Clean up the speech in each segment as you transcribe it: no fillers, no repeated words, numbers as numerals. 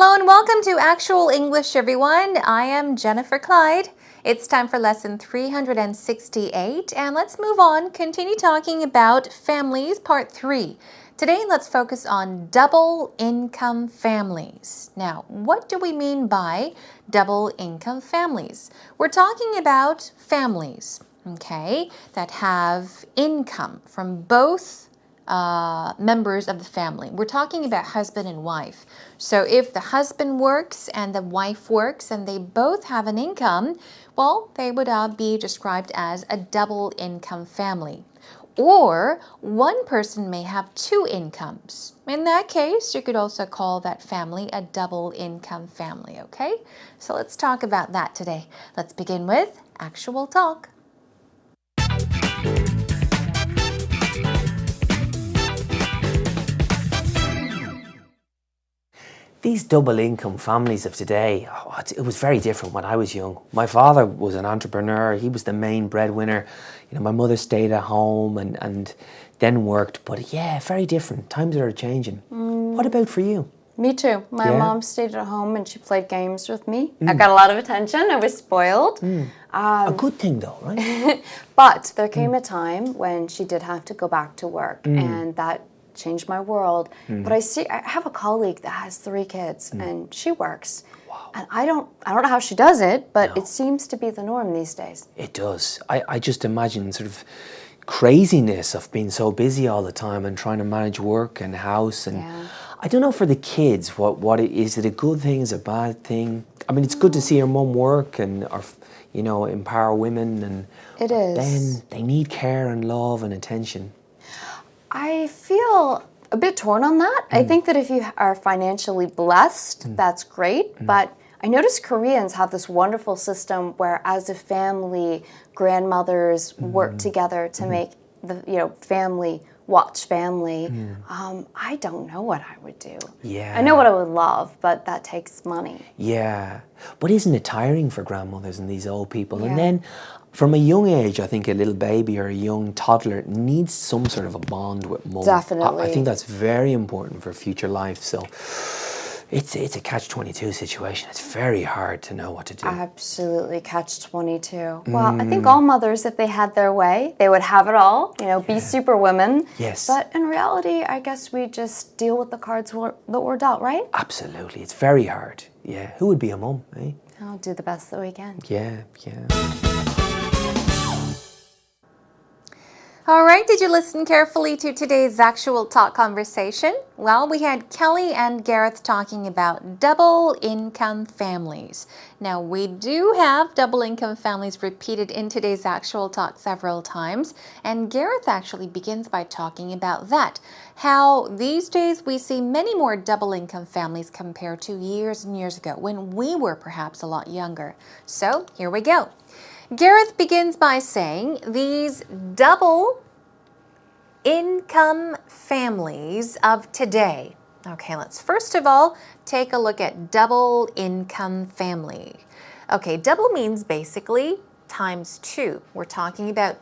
Hello and welcome to Actual English, everyone. I am Jennifer Clyde. It's time for lesson 368, and let's move on, continue talking about families, part 3. Today, let's focus on double income families. Now, what do we mean by double income families? We're talking about families, okay, that have income from both members of the family. We're talking about husband and wife. So if the husband works and the wife works and they both have an income, well, they would be described as a double income family. Or one person may have two incomes. In that case, you could also call that family a double income family, okay? So let's talk about that today. Let's begin with actual talk. These double income families of today, it was very different when I was young. My father was an entrepreneur. He was the main breadwinner. My mother stayed at home and then worked. But yeah, very different. Times are changing. What about for you? Me too. My mom stayed at home and she played games with me. I got a lot of attention. I was spoiled. A good thing though, right? But there came a time when she did have to go back to work, and that changed my world. But I have a colleague that has 3 kids and she works. Wow. And I don't know how she does it, but it seems to be the norm these days. It does. I just imagine sort of craziness of being so busy all the time and trying to manage work and house. And I don't know for the kids, what is it a good thing, is it a bad thing? I mean, it's good to see your mum work and empower women, and It is. then they need care and love and attention. I feel a bit torn on that. I think that if you are financially blessed, that's great. But I notice Koreans have this wonderful system where, as a family, grandmothers work together to make the family watch family. I don't know what I would do. Yeah. I know what I would love, but that takes money. Yeah. But isn't it tiring for grandmothers and these old people? Yeah. And then from a young age, I think a little baby or a young toddler needs some sort of a bond with mum. Definitely. I think that's very important for future life. So it's a catch-22 situation. It's very hard to know what to do. Absolutely, catch-22. Well, I think all mothers, if they had their way, they would have it all, be superwomen. Yes. But in reality, I guess we just deal with the cards that we're dealt, right? Absolutely. It's very hard. Yeah. Who would be a mum, eh? I'll do the best that we can. Yeah, yeah. All right, did you listen carefully to today's actual talk conversation? Well, we had Kelly and Gareth talking about double income families. Now, we do have double income families repeated in today's actual talk several times, and Gareth actually begins by talking about that. How these days we see many more double income families compared to years and years ago when we were perhaps a lot younger. So, here we go. Gareth begins by saying these double income families of today. Okay, let's first of all take a look at double income family. Okay, double means basically times 2. We're talking about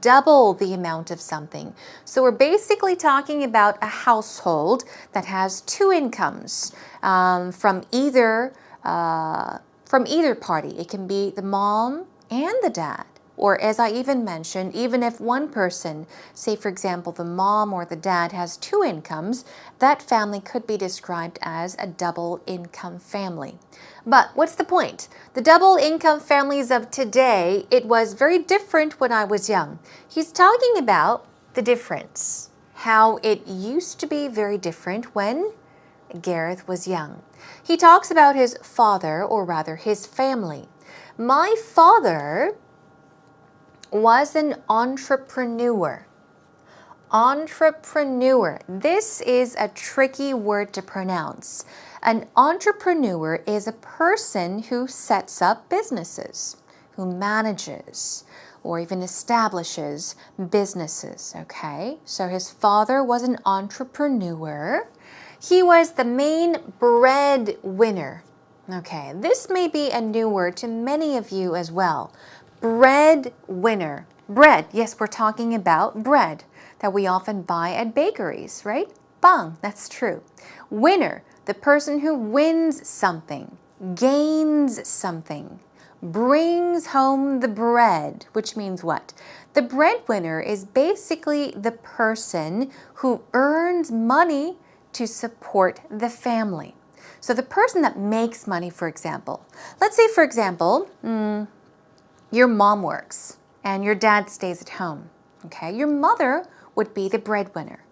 double the amount of something. So we're basically talking about a household that has 2 incomes from either party. It can be the mom and the dad. Or as I even mentioned, even if one person, say for example the mom or the dad, has 2 incomes, that family could be described as a double income family. But what's the point? The double income families of today, it was very different when I was young. He's talking about the difference, how it used to be very different when Gareth was young. He talks about his father, or rather his family. My father was an entrepreneur. Entrepreneur. This is a tricky word to pronounce. An entrepreneur is a person who sets up businesses, who manages, or even establishes businesses, okay? So his father was an entrepreneur. He was the main breadwinner. Okay, this may be a new word to many of you as well. Breadwinner. Bread, yes, we're talking about bread that we often buy at bakeries, right? Bang, that's true. Winner, the person who wins something, gains something, brings home the bread, which means what? The breadwinner is basically the person who earns money to support the family. So the person that makes money, for example. Let's say, for example, your mom works and your dad stays at home. Okay, your mother would be the breadwinner.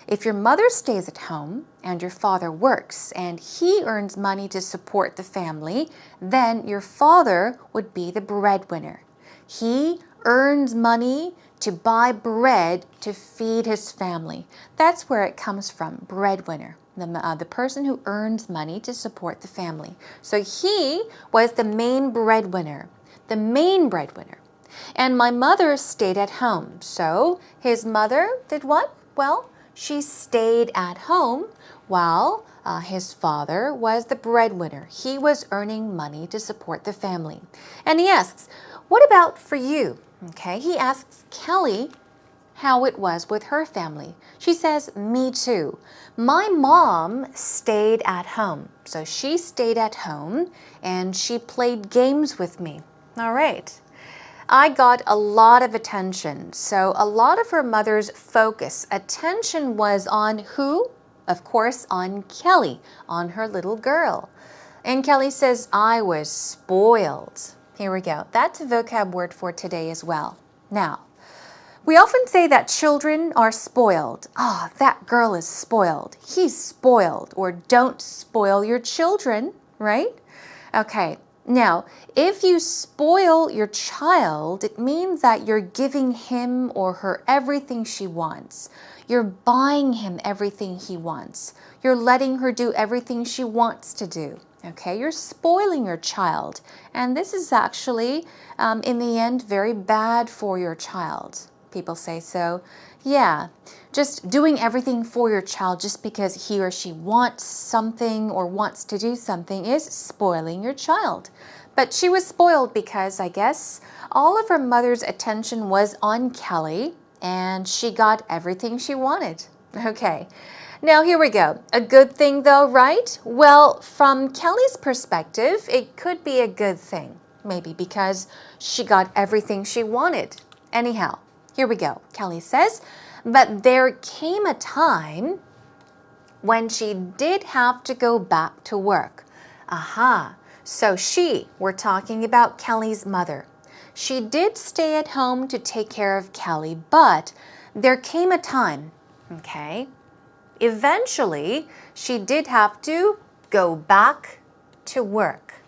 If your mother stays at home and your father works and he earns money to support the family, then your father would be the breadwinner. He earns money to buy bread to feed his family. That's where it comes from, breadwinner, the person who earns money to support the family. So he was the main breadwinner, And my mother stayed at home. So his mother did what? Well, she stayed at home while his father was the breadwinner. He was earning money to support the family. And he asks, what about for you? Okay, he asks Kelly how it was with her family. She says, me too. My mom stayed at home. So she stayed at home and she played games with me. All right. I got a lot of attention. So a lot of her mother's attention was on who? Of course, on Kelly, on her little girl. And Kelly says, I was spoiled. Here we go. That's a vocab word for today as well. Now, we often say that children are spoiled. That girl is spoiled. He's spoiled. Or don't spoil your children, right? Okay. Now, if you spoil your child, it means that you're giving him or her everything she wants. You're buying him everything he wants. You're letting her do everything she wants to do. Okay, you're spoiling your child. And this is actually, in the end, very bad for your child. People say so. Yeah, just doing everything for your child just because he or she wants something or wants to do something is spoiling your child. But she was spoiled because, I guess, all of her mother's attention was on Kelly and she got everything she wanted. Okay, now here we go. A good thing though, right? Well, from Kelly's perspective, it could be a good thing. Maybe because she got everything she wanted. Anyhow, here we go. Kelly says, but there came a time when she did have to go back to work. Aha. So we're talking about Kelly's mother. She did stay at home to take care of Kelly, but there came a time, okay? Eventually, she did have to go back to work,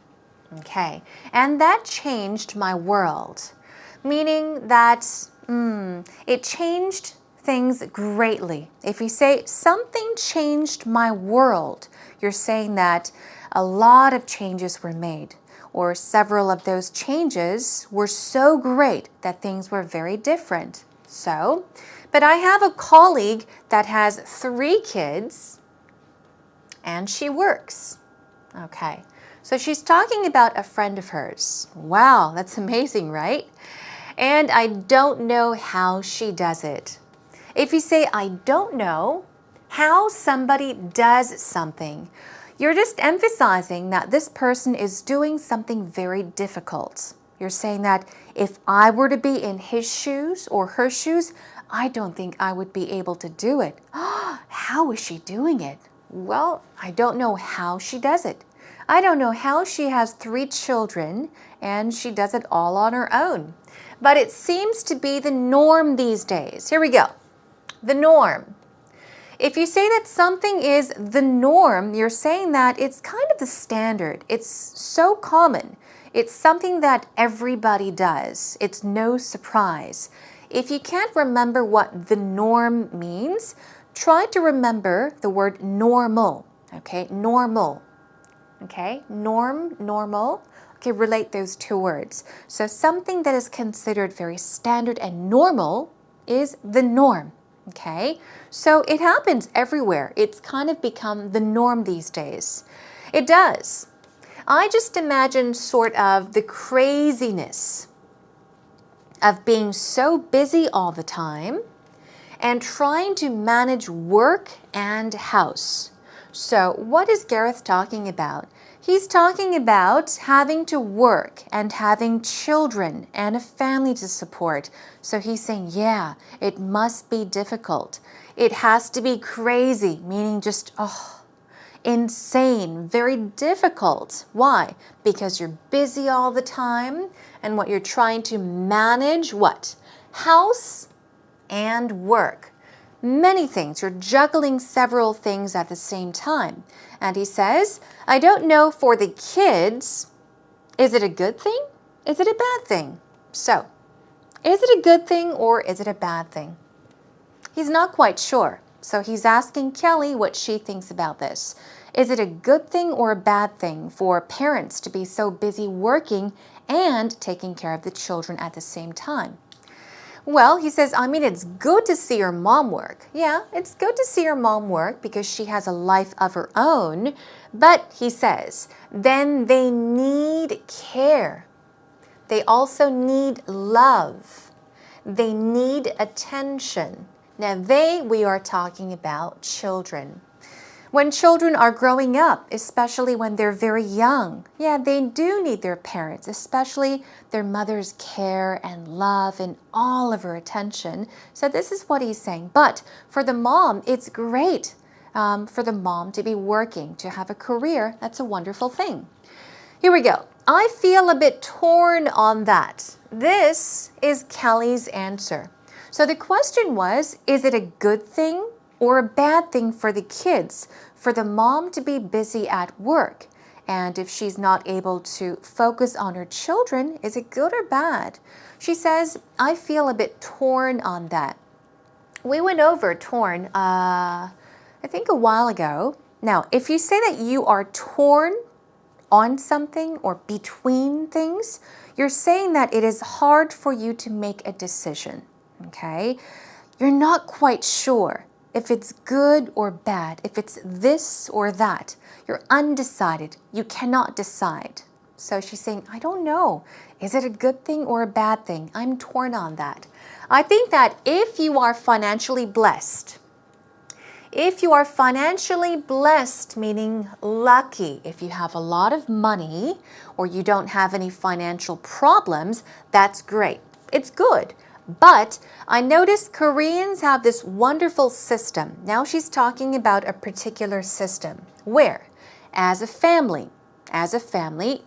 okay? And that changed my world, meaning that it changed things greatly. If you say something changed my world, you're saying that a lot of changes were made, or several of those changes were so great that things were very different. So, but I have a colleague that has 3 kids and she works. Okay, so she's talking about a friend of hers. Wow, that's amazing, right? And I don't know how she does it. If you say, I don't know how somebody does something, you're just emphasizing that this person is doing something very difficult. You're saying that if I were to be in his shoes or her shoes, I don't think I would be able to do it. How is she doing it? Well, I don't know how she does it. I don't know how she has 3 children and she does it all on her own. But it seems to be the norm these days. Here we go. The norm. If you say that something is the norm, you're saying that it's kind of the standard. It's so common. It's something that everybody does. It's no surprise. If you can't remember what the norm means, try to remember the word normal. Okay, normal. Okay, normal. Okay, relate those 2 words. So something that is considered very standard and normal is the norm. Okay, so it happens everywhere. It's kind of become the norm these days. It does. I just imagine sort of the craziness of being so busy all the time and trying to manage work and house. So what is Gareth talking about? He's talking about having to work and having children and a family to support. So he's saying, yeah, it must be difficult. It has to be crazy, meaning just, insane, very difficult. Why? Because you're busy all the time and what you're trying to manage, what? House and work. Many things. You're juggling several things at the same time. And he says, I don't know for the kids, is it a good thing? Is it a bad thing? So, is it a good thing or is it a bad thing? He's not quite sure. So he's asking Kelly what she thinks about this. Is it a good thing or a bad thing for parents to be so busy working and taking care of the children at the same time? Well, he says, it's good to see your mom work. Yeah, it's good to see your mom work because she has a life of her own. But he says, then they need care. They also need love. They need attention. Now, we are talking about children. When children are growing up, especially when they're very young, they do need their parents, especially their mother's care and love and all of her attention. So this is what he's saying. But for the mom, it's great for the mom to be working, to have a career. That's a wonderful thing. Here we go. I feel a bit torn on that. This is Kelly's answer. So the question was, is it a good thing or a bad thing for the kids, for the mom to be busy at work? And if she's not able to focus on her children, is it good or bad? She says, I feel a bit torn on that. We went over torn, I think a while ago. Now, if you say that you are torn on something or between things, you're saying that it is hard for you to make a decision, okay? You're not quite sure if it's good or bad, if it's this or that. You're undecided. You cannot decide. So she's saying, I don't know. Is it a good thing or a bad thing? I'm torn on that. I think that if you are financially blessed, meaning lucky, if you have a lot of money or you don't have any financial problems, that's great. It's good. But I noticed Koreans have this wonderful system. Now she's talking about a particular system where, as a family,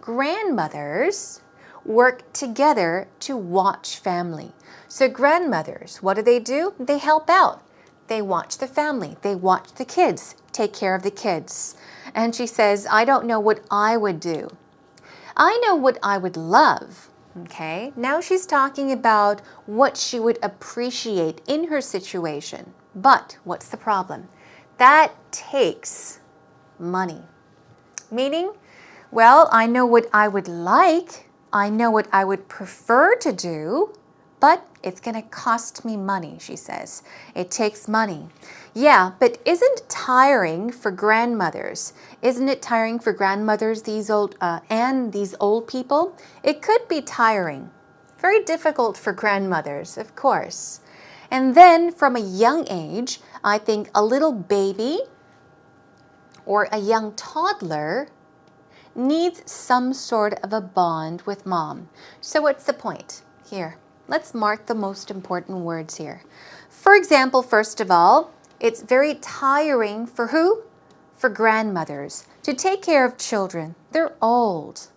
grandmothers work together to watch family. So grandmothers, what do? They help out. They watch the family. They watch the kids, take care of the kids. And she says, I don't know what I would do. I know what I would love. Okay, now she's talking about what she would appreciate in her situation. But what's the problem? That takes money. Meaning, well, I know what I would like, I know what I would prefer to do, but it's going to cost me money, she says. It takes money. Yeah, but isn't it tiring for grandmothers? Isn't it tiring for grandmothers, these old people? It could be tiring. Very difficult for grandmothers, of course. And then from a young age, I think a little baby or a young toddler needs some sort of a bond with mom. So what's the point here? Let's mark the most important words here. For example, first of all, it's very tiring for who? For grandmothers to take care of children. They're old.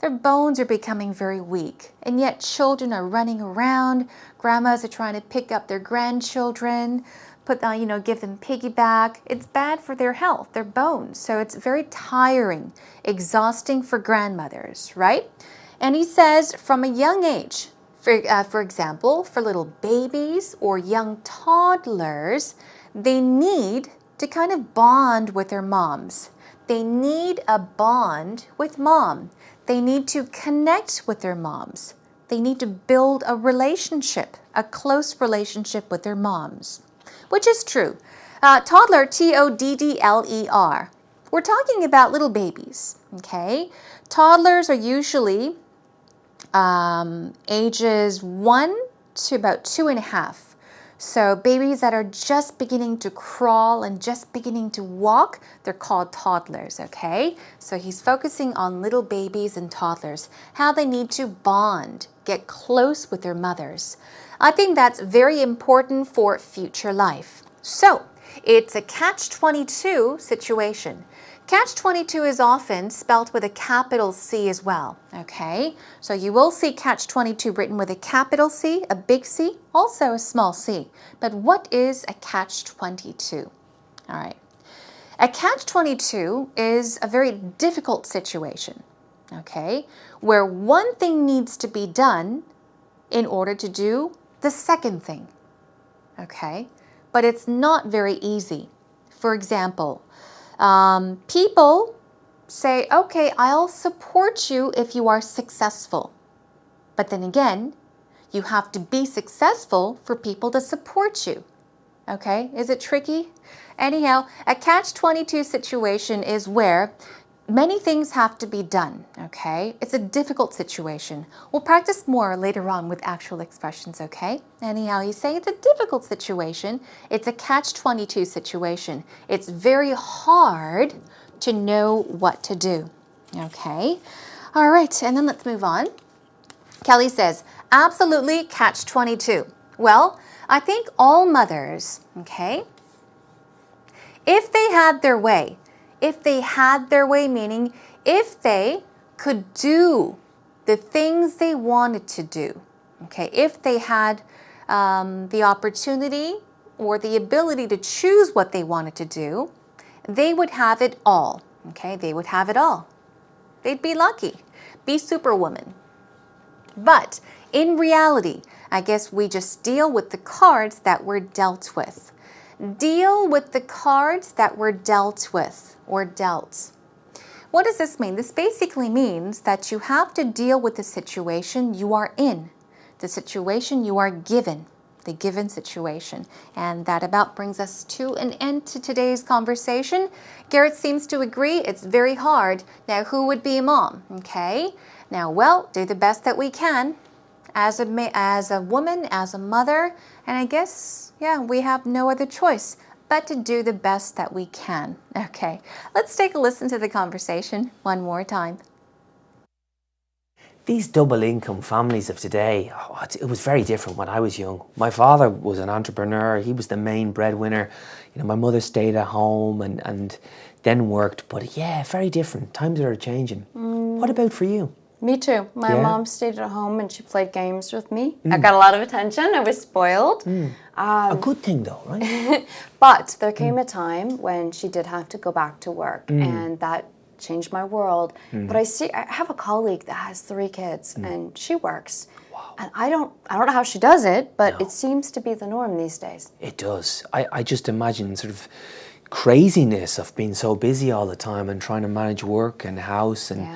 Their bones are becoming very weak. And yet children are running around. Grandmas are trying to pick up their grandchildren, give them piggyback. It's bad for their health, their bones. So it's very tiring, exhausting for grandmothers, right? And he says from a young age, for example, for little babies or young toddlers, they need to kind of bond with their moms. They need a bond with mom. They need to connect with their moms. They need to build a relationship, a close relationship with their moms, which is true. Toddler, Toddler. We're talking about little babies, okay? Toddlers are usually ages 1 to about 2.5. So babies that are just beginning to crawl and just beginning to walk, they're called toddlers, okay? So he's focusing on little babies and toddlers, how they need to bond, get close with their mothers. I think that's very important for future life. So it's a catch-22 situation. Catch-22 is often spelled with a capital C as well, okay? So you will see catch-22 written with a capital C, a big C, also a small c. But what is a catch-22? All right. A catch-22 is a very difficult situation, okay, where one thing needs to be done in order to do the second thing, okay? But it's not very easy. For example, people say, okay, I'll support you if you are successful. But then again, you have to be successful for people to support you. Okay, is it tricky? Anyhow, a catch-22 situation is where many things have to be done, okay? It's a difficult situation. We'll practice more later on with actual expressions, okay? Anyhow, you say it's a difficult situation. It's a catch-22 situation. It's very hard to know what to do, okay? All right, and then let's move on. Kelly says, absolutely catch-22. Well, I think all mothers, okay, if they had their way, meaning if they could do the things they wanted to do, okay, if they had the opportunity or the ability to choose what they wanted to do, they would have it all, okay, they would have it all. They'd be lucky, be superwoman. But in reality, I guess we just deal with the cards that we're dealt with. Deal with the cards that were dealt with or dealt. What does this mean? This basically means that you have to deal with the situation you are in, the situation you are given, the given situation. And that about brings us to an end to today's conversation. Garrett seems to agree it's very hard. Now, who would be a mom? Okay. Now, well, do the best that we can as a woman, as a mother, and I guess, yeah, we have no other choice but to do the best that we can. Okay, let's take a listen to the conversation one more time. These double income families of today, it was very different when I was young. My father was an entrepreneur. He was the main breadwinner. You know, my mother stayed at home and then worked. But yeah, very different. Times are changing. What about for you? Me too. My mom stayed at home and she played games with me. I got a lot of attention. I was spoiled. A good thing though, right? But there came a time when she did have to go back to work and that changed my world. But I have a colleague that has 3 kids and she works. Wow. And I don't know how she does it, but it seems to be the norm these days. It does. I just imagine sort of craziness of being so busy all the time and trying to manage work and house and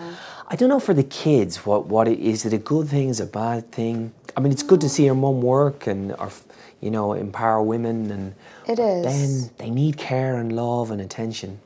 I don't know for the kids what it is. Is it a good thing? Is it a bad thing? I mean, it's good to see your mum work and or you know empower women and it is. Then they need care and love and attention.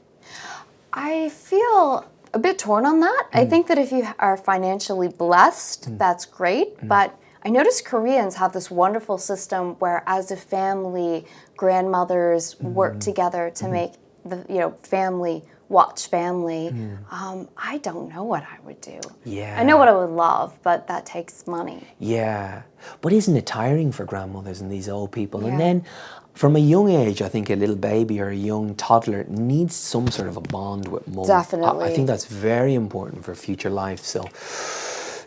I feel a bit torn on that. I think that if you are financially blessed, that's great. But I notice Koreans have this wonderful system where, as a family, grandmothers work together to make the family watch family. I don't know what I would do. Yeah, I know what I would love, but that takes money. Yeah, but isn't it tiring for grandmothers and these old people? Yeah. And then, from a young age, I think a little baby or a young toddler needs some sort of a bond with mum. Definitely. I think that's very important for future life. So.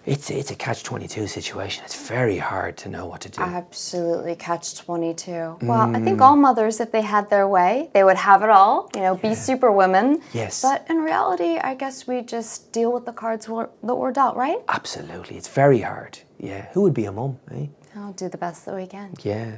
It's a catch-22 situation. It's very hard to know what to do. Absolutely, catch-22. Well, I think all mothers, if they had their way, they would have it all, be superwomen. Yes. But in reality, I guess we just deal with the cards that were dealt, right? Absolutely. It's very hard. Yeah. Who would be a mum, eh? I'll do the best that we can. Yeah.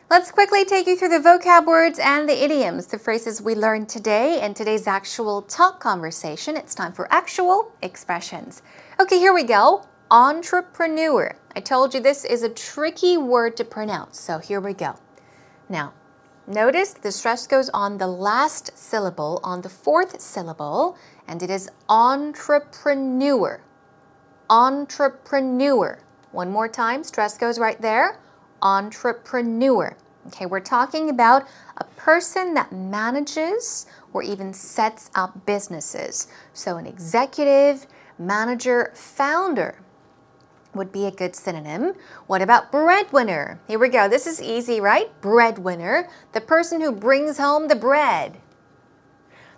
Let's quickly take you through the vocab words and the idioms, the phrases we learned today in today's actual talk conversation. It's time for actual expressions. Okay, here we go. Entrepreneur. I told you this is a tricky word to pronounce, so here we go. Now, notice the stress goes on the last syllable, on the 4th syllable, and it is entrepreneur. Entrepreneur. One more time, stress goes right there. Entrepreneur. Okay, we're talking about a person that manages or even sets up businesses. So an executive, manager, founder would be a good synonym. What about breadwinner? Here we go. This is easy, right? Breadwinner, the person who brings home the bread.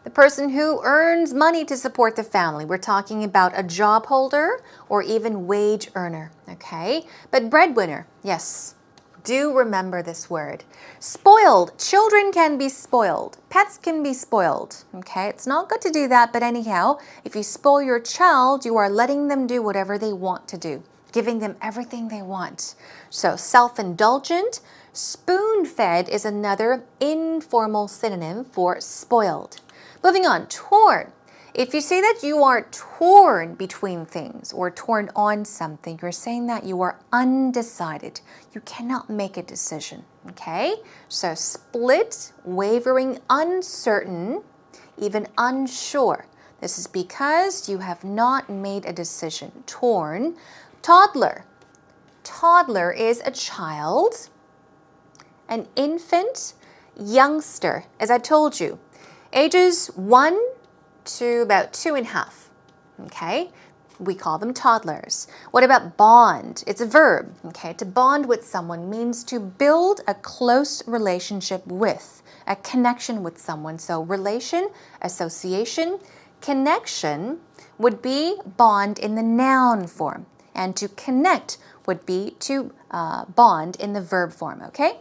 The person who earns money to support the family. We're talking about a job holder or even wage earner, okay? But breadwinner, yes. Do remember this word. Spoiled. Children can be spoiled. Pets can be spoiled. Okay, it's not good to do that, but anyhow, if you spoil your child, you are letting them do whatever they want to do, giving them everything they want. So self-indulgent. Spoon-fed is another informal synonym for spoiled. Moving on, torn. If you say that you are torn between things or torn on something, you're saying that you are undecided. You cannot make a decision, okay? So split, wavering, uncertain, even unsure. This is because you have not made a decision. Torn. Toddler. Toddler is a child, an infant, youngster, as I told you. Ages 1 to about 2.5, okay? We call them toddlers. What about bond? It's a verb, okay? To bond with someone means to build a close relationship with, a connection with someone. So relation, association, connection would be bond in the noun form. And to connect would be to bond in the verb form, okay?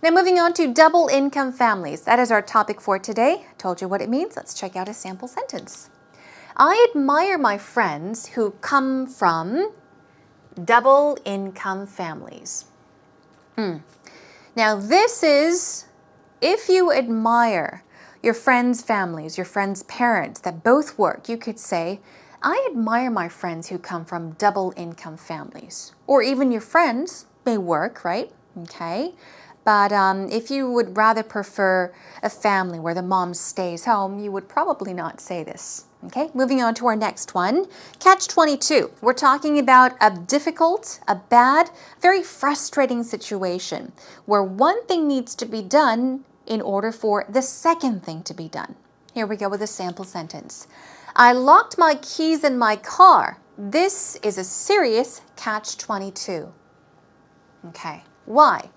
Now moving on to double income families. That is our topic for today. I told you what it means. Let's check out a sample sentence. I admire my friends who come from double income families. Now this is if you admire your friends' families, your friends' parents that both work, you could say, I admire my friends who come from double income families. Or even your friends may work, right? Okay. But if you would rather prefer a family where the mom stays home, you would probably not say this. Okay, moving on to our next one. Catch-22. We're talking about a difficult, a bad, very frustrating situation where one thing needs to be done in order for the second thing to be done. Here we go with a sample sentence. I locked my keys in my car. This is a serious catch-22. Okay, why?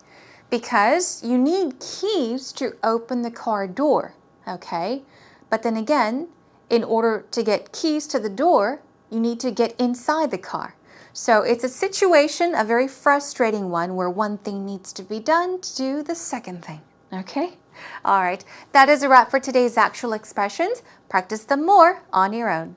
Because you need keys to open the car door, okay? But then again, in order to get keys to the door, you need to get inside the car. So it's a situation, a very frustrating one, where one thing needs to be done to do the second thing, okay? All right, that is a wrap for today's actual expressions. Practice them more on your own.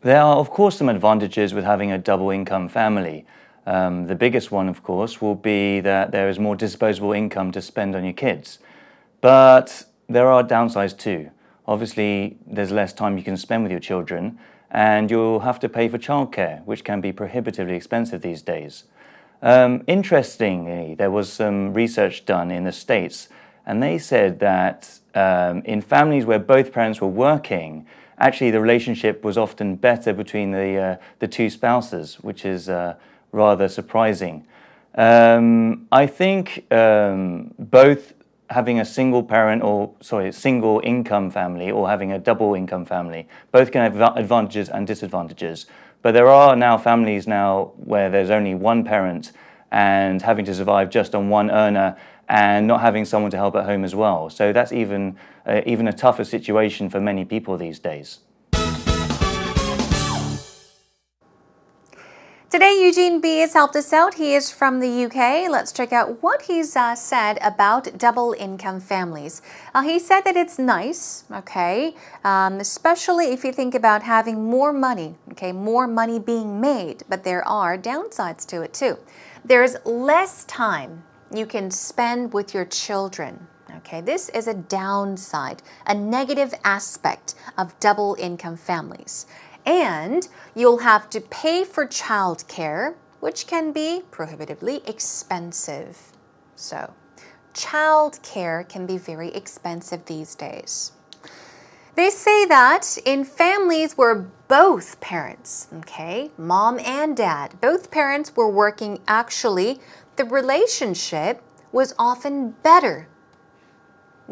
There are, of course, some advantages with having a double income family. The biggest one, of course, will be that there is more disposable income to spend on your kids. But there are downsides too. Obviously, there's less time you can spend with your children, and you'll have to pay for childcare, which can be prohibitively expensive these days. Interestingly, there was some research done in the States, and they said that in families where both parents were working, actually the relationship was often better between the two spouses, which is rather surprising. I think both having a single income family or having a double income family, both can have advantages and disadvantages. But there are now families now where there's only one parent and having to survive just on one earner and not having someone to help at home as well. So that's even a tougher situation for many people these days. Today, Eugene B. has helped us out. He is from the UK. Let's check out what he's said about double income families. He said that it's nice, okay, especially if you think about having more money, okay, more money being made, but there are downsides to it too. There's less time you can spend with your children. Okay, this is a downside, a negative aspect of double income families. And you'll have to pay for childcare, which can be prohibitively expensive. So, childcare can be very expensive these days. They say that in families where both parents, okay, mom and dad, both parents were working, actually, the relationship was often better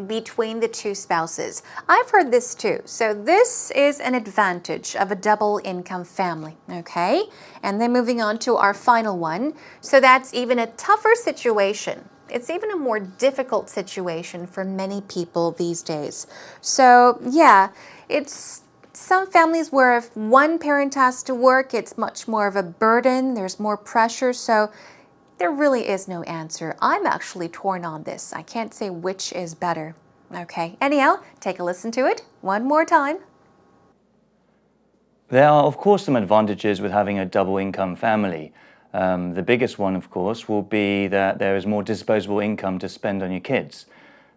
between the two spouses. I've heard this too. So this is an advantage of a double income family, okay? And then moving on to our final one. So that's even a tougher situation. It's even a more difficult situation for many people these days. So yeah, it's some families where if one parent has to work, it's much more of a burden. There's more pressure. So there really is no answer. I'm actually torn on this. I can't say which is better. Okay, anyhow, take a listen to it one more time. There are, of course, some advantages with having a double income family. The biggest one, of course, will be that there is more disposable income to spend on your kids.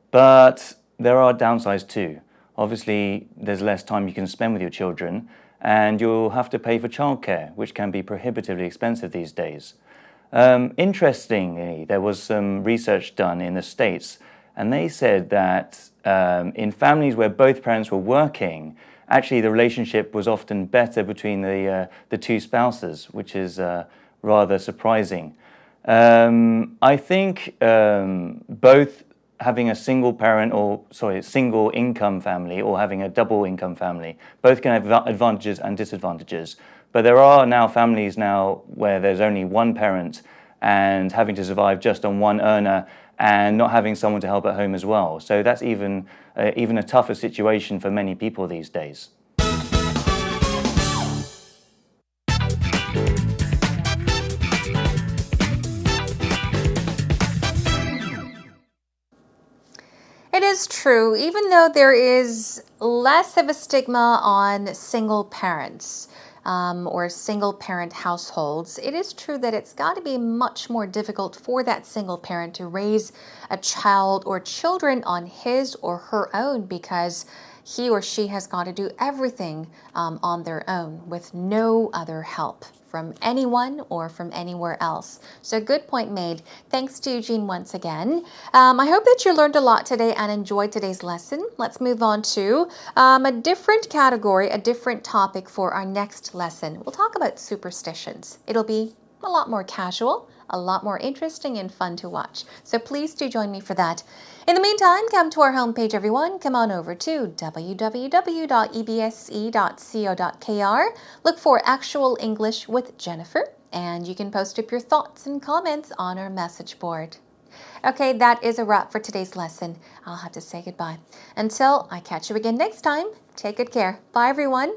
But there are downsides too. Obviously, there's less time you can spend with your children, and you'll have to pay for childcare, which can be prohibitively expensive these days. Interestingly, there was some research done in the States, and they said that in families where both parents were working, actually the relationship was often better between the two spouses, which is rather surprising. I think both having a single income family or having a double income family, both can have advantages and disadvantages. But there are now families now where there's only one parent and having to survive just on one earner and not having someone to help at home as well. So that's even a tougher situation for many people these days. It is true, even though there is less of a stigma on single parents or single parent households, it is true that it's got to be much more difficult for that single parent to raise a child or children on his or her own, because he or she has got to do everything on their own with no other help from anyone or from anywhere else. So good point made. Thanks to Eugene once again. I hope that you learned a lot today and enjoyed today's lesson. Let's move on to a different category, a different topic for our next lesson. We'll talk about superstitions. It'll be a lot more casual, a lot more interesting and fun to watch. So please do join me for that. In the meantime, come to our homepage, everyone. Come on over to www.ebse.co.kr. Look for Actual English with Jennifer, and you can post up your thoughts and comments on our message board. Okay, that is a wrap for today's lesson. I'll have to say goodbye. Until I catch you again next time, take good care. Bye, everyone.